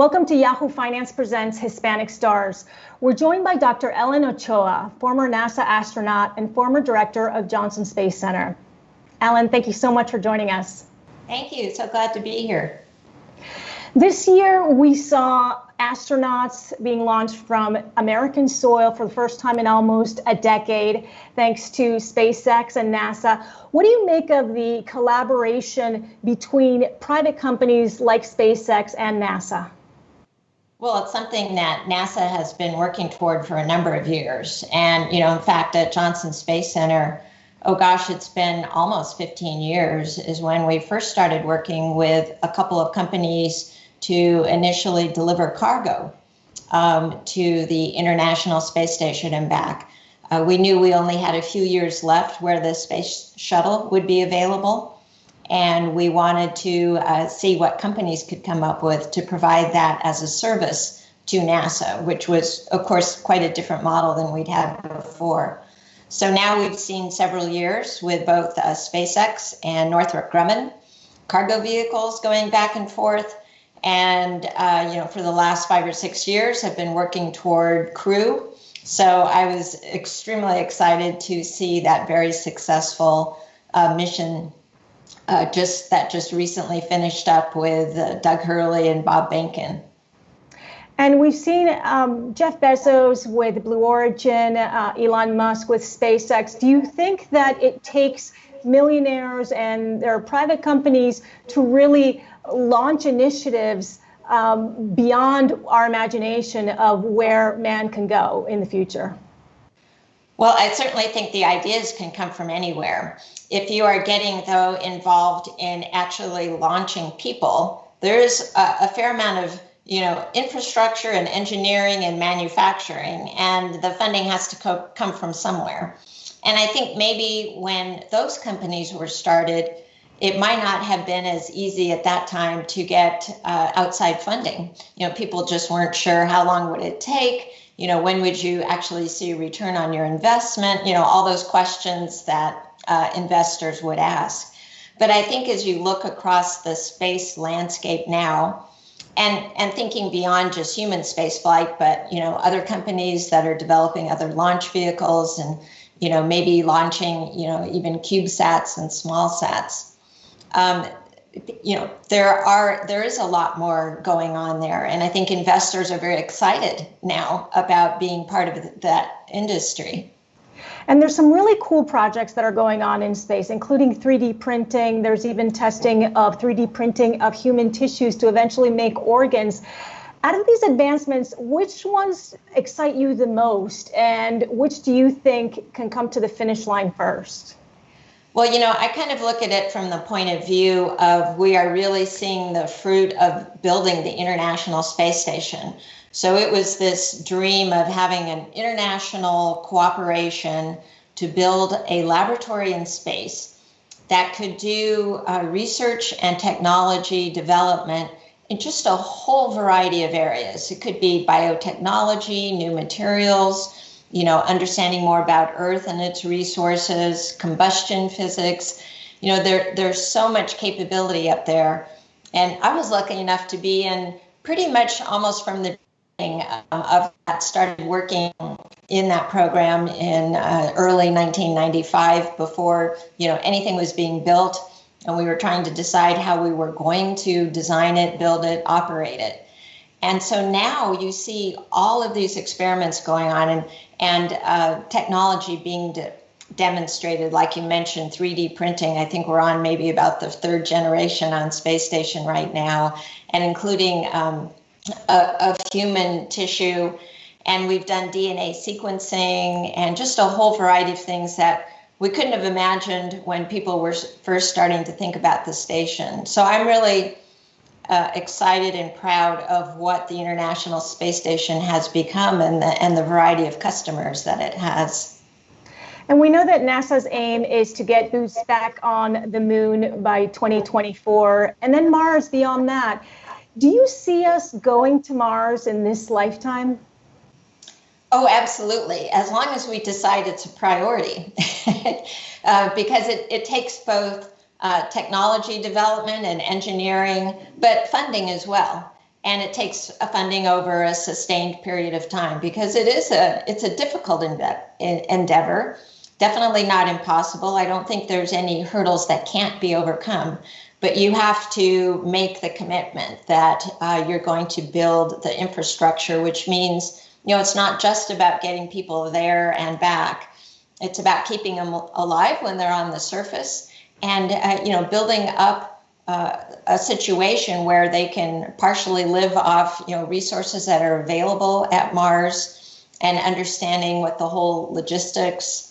Welcome to Yahoo Finance Presents Hispanic Stars. We're joined by Dr. Ellen Ochoa, former NASA astronaut and former director of Johnson Space Center. Ellen, thank you so much for joining us. Thank you. So glad to be here. This year, we saw astronauts being launched from American soil for the first time in almost a decade, thanks to SpaceX and NASA. What do you make of the collaboration between private companies like SpaceX and NASA? Well, it's something that NASA has been working toward for a number of years. And, in fact, at Johnson Space Center, oh gosh, it's been almost 15 years is when we first started working with a couple of companies to initially deliver cargo to the International Space Station and back. We knew we only had a few years left where the space shuttle would be available. And we wanted to see what companies could come up with to provide that as a service to NASA, which was, of course, quite a different model than we'd had before. So now we've seen several years with both SpaceX and Northrop Grumman cargo vehicles going back and forth. And, for the last 5 or 6 years, have been working toward crew. So I was extremely excited to see that very successful mission just recently finished up with Doug Hurley and Bob Behnken. And we've seen Jeff Bezos with Blue Origin, Elon Musk with SpaceX. Do you think that it takes millionaires and their private companies to really launch initiatives beyond our imagination of where man can go in the future? Well, I certainly think the ideas can come from anywhere. If you are getting, though, involved in actually launching people, there's a fair amount of, infrastructure and engineering and manufacturing, and the funding has to come from somewhere. And I think maybe when those companies were started, it might not have been as easy at that time to get outside funding. People just weren't sure how long would it take. When would you actually see a return on your investment? All those questions that investors would ask. But I think as you look across the space landscape now, and thinking beyond just human space flight, but other companies that are developing other launch vehicles and maybe launching even CubeSats and small sats. There is a lot more going on there. And I think investors are very excited now about being part of that industry. And there's some really cool projects that are going on in space, including 3D printing. There's even testing of 3D printing of human tissues to eventually make organs. Out of these advancements, which ones excite you the most, and which do you think can come to the finish line first? Well, I kind of look at it from the point of view of we are really seeing the fruit of building the International Space Station. So it was this dream of having an international cooperation to build a laboratory in space that could do research and technology development in just a whole variety of areas. It could be biotechnology, new materials, understanding more about Earth and its resources, combustion physics. There's so much capability up there. And I was lucky enough to be in pretty much almost from the beginning of that, started working in that program in early 1995 before, anything was being built. And we were trying to decide how we were going to design it, build it, operate it. And so now you see all of these experiments going on and technology being demonstrated, like you mentioned, 3D printing. I think we're on maybe about the third generation on space station right now, and including of human tissue. And we've done DNA sequencing and just a whole variety of things that we couldn't have imagined when people were first starting to think about the station. So I'm really excited and proud of what the International Space Station has become and the variety of customers that it has. And we know that NASA's aim is to get boots back on the moon by 2024, and then Mars beyond that. Do you see us going to Mars in this lifetime? Oh, absolutely. As long as we decide it's a priority, because it takes both technology development and engineering, but funding as well. and it takes a funding over a sustained period of time, because it's a difficult endeavor. Definitely not impossible. I don't think there's any hurdles that can't be overcome, but you have to make the commitment that you're going to build the infrastructure, which means, it's not just about getting people there and back. It's about keeping them alive when they're on the surface, and building up a situation where they can partially live off resources that are available at Mars, and understanding what the whole logistics,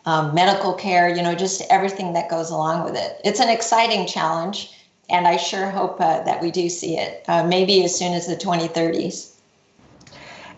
medical care, just everything that goes along with it. It's an exciting challenge, and I sure hope that we do see it, maybe as soon as the 2030s.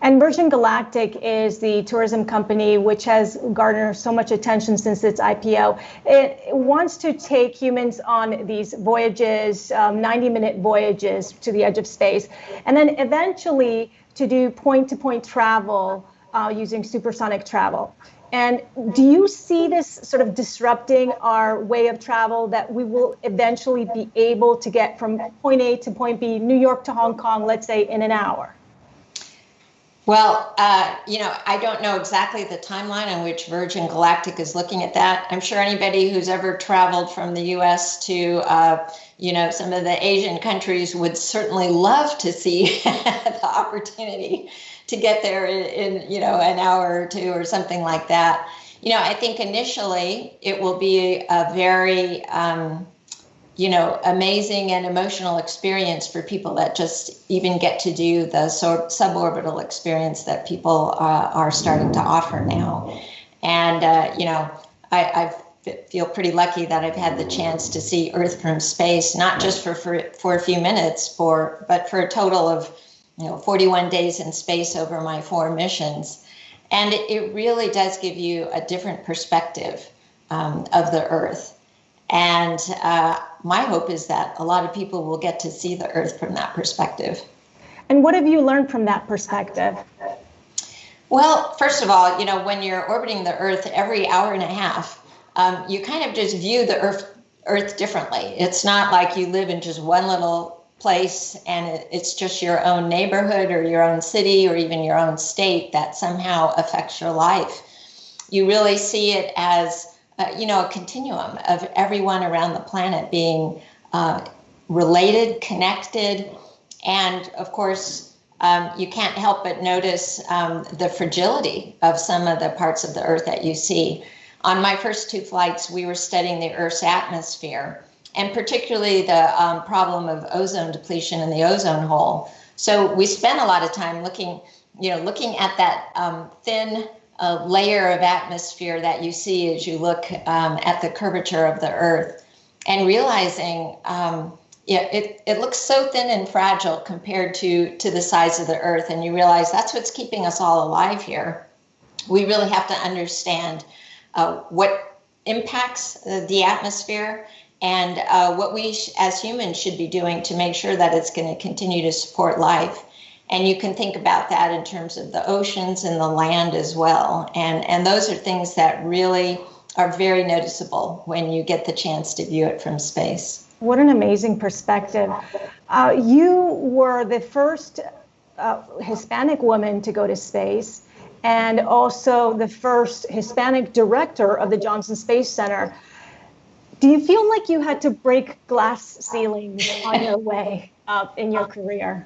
And Virgin Galactic is the tourism company which has garnered so much attention since its IPO. It wants to take humans on these voyages, 90-minute voyages to the edge of space, and then eventually to do point-to-point travel using supersonic travel. And do you see this sort of disrupting our way of travel, that we will eventually be able to get from point A to point B, New York to Hong Kong, let's say, in an hour? Well, I don't know exactly the timeline on which Virgin Galactic is looking at that. I'm sure anybody who's ever traveled from the U.S. to, some of the Asian countries would certainly love to see the opportunity to get there in an hour or two or something like that. I think initially it will be a very amazing and emotional experience for people that just even get to do the suborbital experience that people are starting to offer now. And, I feel pretty lucky that I've had the chance to see Earth from space, not just for a few minutes, but for a total of 41 days in space over my 4 missions. And it really does give you a different perspective of the Earth. And my hope is that a lot of people will get to see the Earth from that perspective. And what have you learned from that perspective? Well, first of all, when you're orbiting the Earth every hour and a half, you kind of just view the Earth differently. It's not like you live in just one little place and it's just your own neighborhood or your own city or even your own state that somehow affects your life. You really see it as a continuum of everyone around the planet being related, connected, and of course, you can't help but notice the fragility of some of the parts of the Earth that you see. On my first 2 flights, we were studying the Earth's atmosphere, and particularly the problem of ozone depletion in the ozone hole. So we spent a lot of time looking at that thin layer of atmosphere that you see as you look at the curvature of the Earth, and realizing it looks so thin and fragile compared to the size of the Earth, and you realize that's what's keeping us all alive here. We really have to understand what impacts the atmosphere and what we as humans should be doing to make sure that it's going to continue to support life. And you can think about that in terms of the oceans and the land as well. And those are things that really are very noticeable when you get the chance to view it from space. What an amazing perspective. You were the first Hispanic woman to go to space, and also the first Hispanic director of the Johnson Space Center. Do you feel like you had to break glass ceilings on your way up in your career?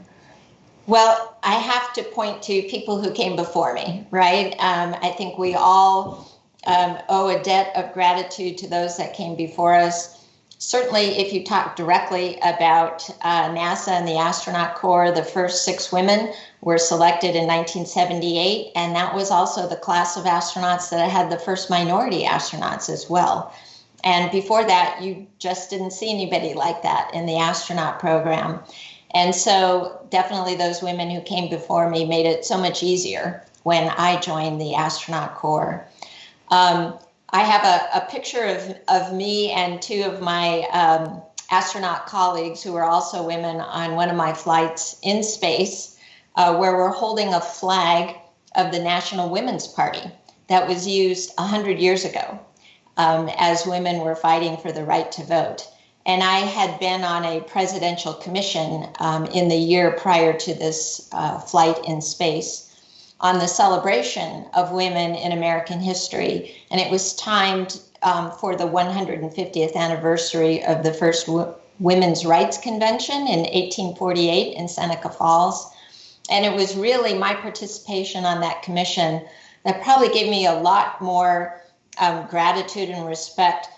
Well, I have to point to people who came before me, right? I think we all owe a debt of gratitude to those that came before us. Certainly, if you talk directly about NASA and the astronaut corps, the first 6 women were selected in 1978, and that was also the class of astronauts that had the first minority astronauts as well. And before that, you just didn't see anybody like that in the astronaut program. And so definitely those women who came before me made it so much easier when I joined the astronaut corps. I have a picture of me and 2 of my astronaut colleagues who are also women on one of my flights in space, where we're holding a flag of the National Women's Party that was used 100 years ago as women were fighting for the right to vote. And I had been on a presidential commission in the year prior to this flight in space on the celebration of women in American history. And it was timed for the 150th anniversary of the first Women's Rights Convention in 1848 in Seneca Falls. And it was really my participation on that commission that probably gave me a lot more gratitude and respect,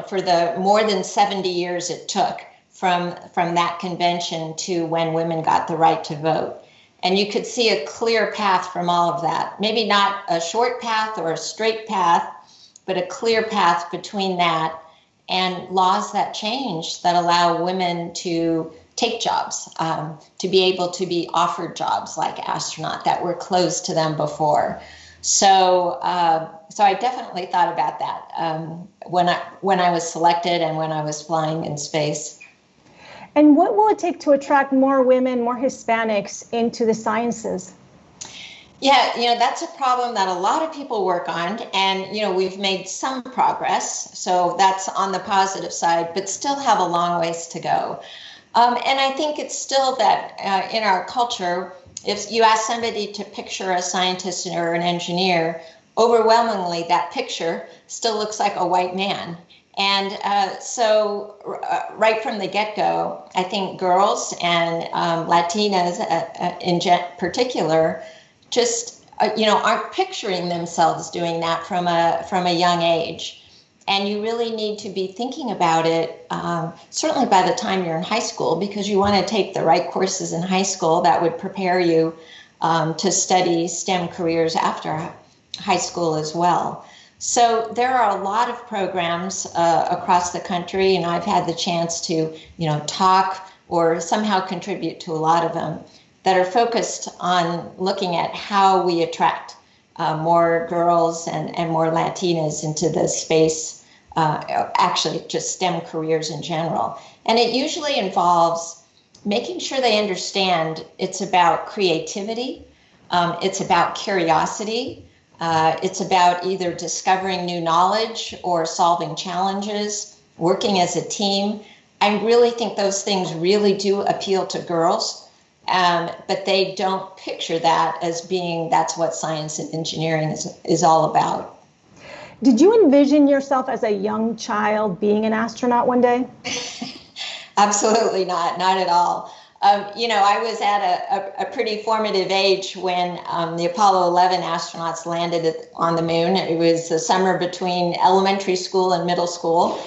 for the more than 70 years it took from that convention to when women got the right to vote. And you could see a clear path from all of that. Maybe not a short path or a straight path, but a clear path between that and laws that change that allow women to take jobs, to be able to be offered jobs like astronaut that were closed to them before. So I definitely thought about that when I was selected and when I was flying in space. And what will it take to attract more women, more Hispanics into the sciences? Yeah, that's a problem that a lot of people work on, and we've made some progress, so that's on the positive side, but still have a long ways to go. And I think it's still that in our culture, if you ask somebody to picture a scientist or an engineer, overwhelmingly that picture still looks like a white man. And so right from the get-go, I think girls and Latinas in particular just aren't picturing themselves doing that from a young age. And you really need to be thinking about it, certainly by the time you're in high school, because you want to take the right courses in high school that would prepare you to study STEM careers after high school as well. So there are a lot of programs across the country, and I've had the chance to, talk or somehow contribute to a lot of them that are focused on looking at how we attract more girls and more Latinas into the space, actually just STEM careers in general. And it usually involves making sure they understand it's about creativity, it's about curiosity, it's about either discovering new knowledge or solving challenges, working as a team. I really think those things really do appeal to girls. But they don't picture that as being, that's what science and engineering is all about. Did you envision yourself as a young child being an astronaut one day? Absolutely not at all. I was at a pretty formative age when the Apollo 11 astronauts landed on the moon. It was the summer between elementary school and middle school.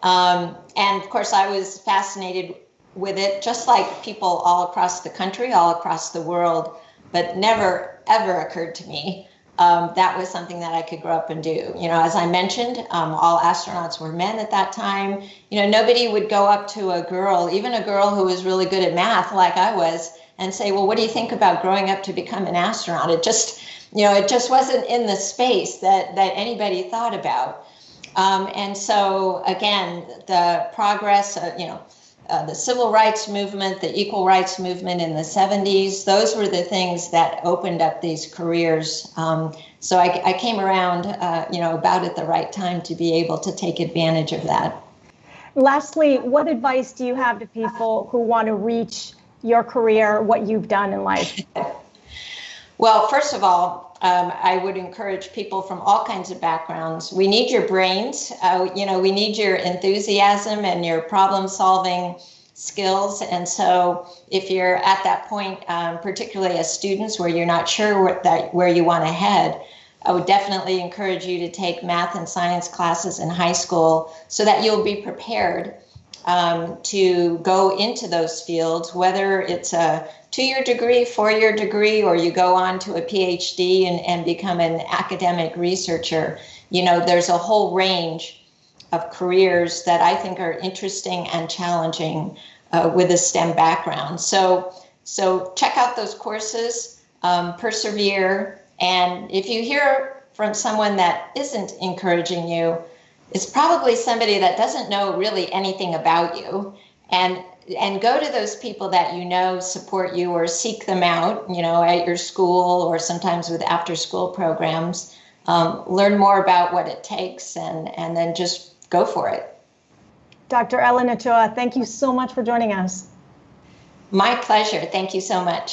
And of course, I was fascinated with it, just like people all across the country, all across the world, but never, ever occurred to me that was something that I could grow up and do. As I mentioned, all astronauts were men at that time. Nobody would go up to a girl, even a girl who was really good at math like I was, and say, well, what do you think about growing up to become an astronaut? It just wasn't in the space that anybody thought about. And so, again, the progress, the civil rights movement, the equal rights movement in the 70s, those were the things that opened up these careers. So I came around, about at the right time to be able to take advantage of that. Lastly, what advice do you have to people who want to reach your career, what you've done in life? Well, first of all, I would encourage people from all kinds of backgrounds. We need your brains. We need your enthusiasm and your problem-solving skills. And so if you're at that point, particularly as students where you're not sure where you want to head, I would definitely encourage you to take math and science classes in high school so that you'll be prepared to go into those fields, whether it's a 2-year degree, 4-year degree, or you go on to a PhD and become an academic researcher. There's a whole range of careers that I think are interesting and challenging with a STEM background. So check out those courses, persevere, and if you hear from someone that isn't encouraging you, it's probably somebody that doesn't know really anything about you. And go to those people that support you, or seek them out, at your school or sometimes with after-school programs. Learn more about what it takes and then just go for it. Dr. Ellen Ochoa, thank you so much for joining us. My pleasure. Thank you so much.